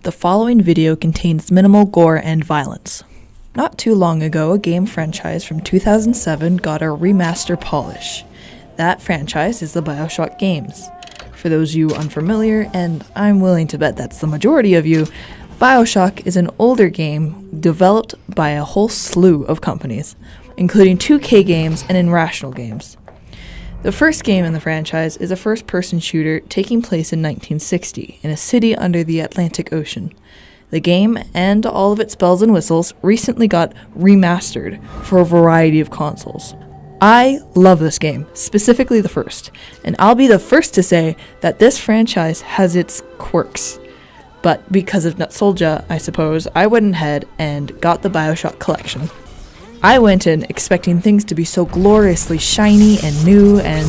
The following video contains minimal gore and violence. Not too long ago, a game franchise from 2007 got a remaster polish. That franchise is the Bioshock Games. For those of you unfamiliar, and I'm willing to bet that's the majority of you, Bioshock is an older game developed by a whole slew of companies, including 2K Games and Irrational Games. The first game in the franchise is a first-person shooter taking place in 1960 in a city under the Atlantic Ocean. The game, and all of its bells and whistles, recently got remastered for a variety of consoles. I love this game, specifically the first, and I'll be the first to say that this franchise has its quirks. But because of nostalgia, I suppose, I went ahead and got the Bioshock collection. I went in expecting things to be so gloriously shiny and new, and,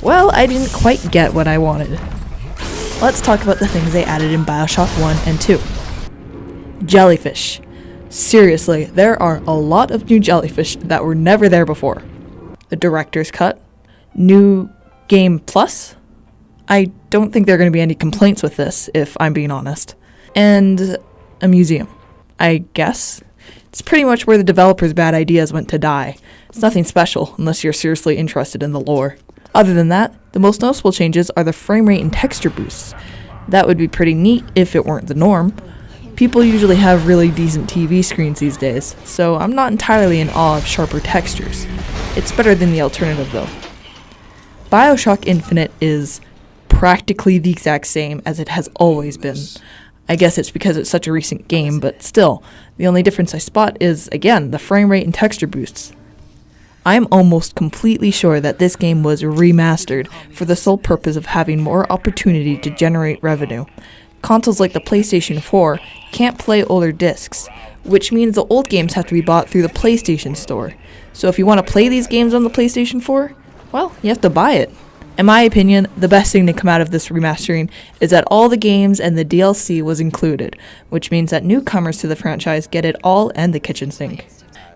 well, I didn't quite get what I wanted. Let's talk about the things they added in Bioshock 1 and 2. Jellyfish. Seriously, there are a lot of new jellyfish that were never there before. The director's cut. New game plus. I don't think there are going to be any complaints with this, if I'm being honest. And a museum, I guess. It's pretty much where the developers' bad ideas went to die. It's nothing special, unless you're seriously interested in the lore. Other than that, the most noticeable changes are the frame rate and texture boosts. That would be pretty neat if it weren't the norm. People usually have really decent TV screens these days, so I'm not entirely in awe of sharper textures. It's better than the alternative though. Bioshock Infinite is practically the exact same as it has always been. I guess it's because it's such a recent game, but still, the only difference I spot is, again, the frame rate and texture boosts. I'm almost completely sure that this game was remastered for the sole purpose of having more opportunity to generate revenue. Consoles like the PlayStation 4 can't play older discs, which means the old games have to be bought through the PlayStation Store. So if you want to play these games on the PlayStation 4, well, you have to buy it. In my opinion, the best thing to come out of this remastering is that all the games and the DLC was included, which means that newcomers to the franchise get it all and the kitchen sink.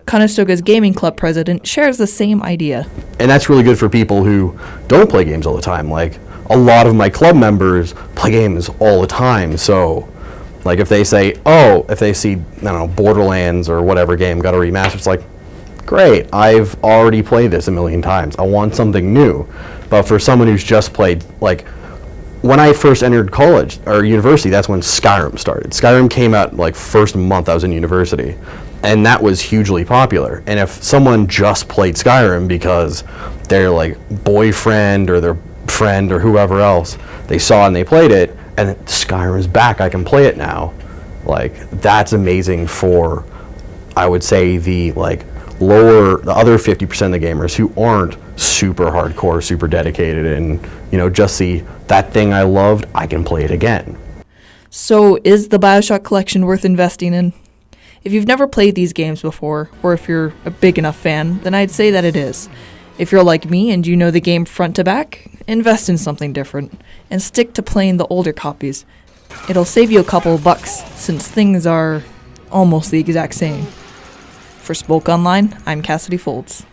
Conestoga's Gaming Club president shares the same idea. And that's really good for people who don't play games all the time. Like, a lot of my club members play games all the time, so like if they say, if they see, I don't know, Borderlands or whatever game got a remaster, it's like, great, I've already played this a million times. I want something new. But for someone who's just played, like, when I first entered college or university, that's when Skyrim started. Skyrim came out like first month I was in university, and that was hugely popular. And if someone just played Skyrim because their like boyfriend or their friend or whoever else they saw and they played it, and Skyrim's back, I can play it now. Like, that's amazing for, I would say, the other 50% of the gamers who aren't super hardcore, super dedicated, and, you know, just see that thing I loved, I can play it again. So is the Bioshock collection worth investing in? If you've never played these games before, or if you're a big enough fan, then I'd say that it is. If you're like me and you know the game front to back, invest in something different, and stick to playing the older copies. It'll save you a couple of bucks, since things are almost the exact same. For Spoke Online, I'm Cassidy Folds.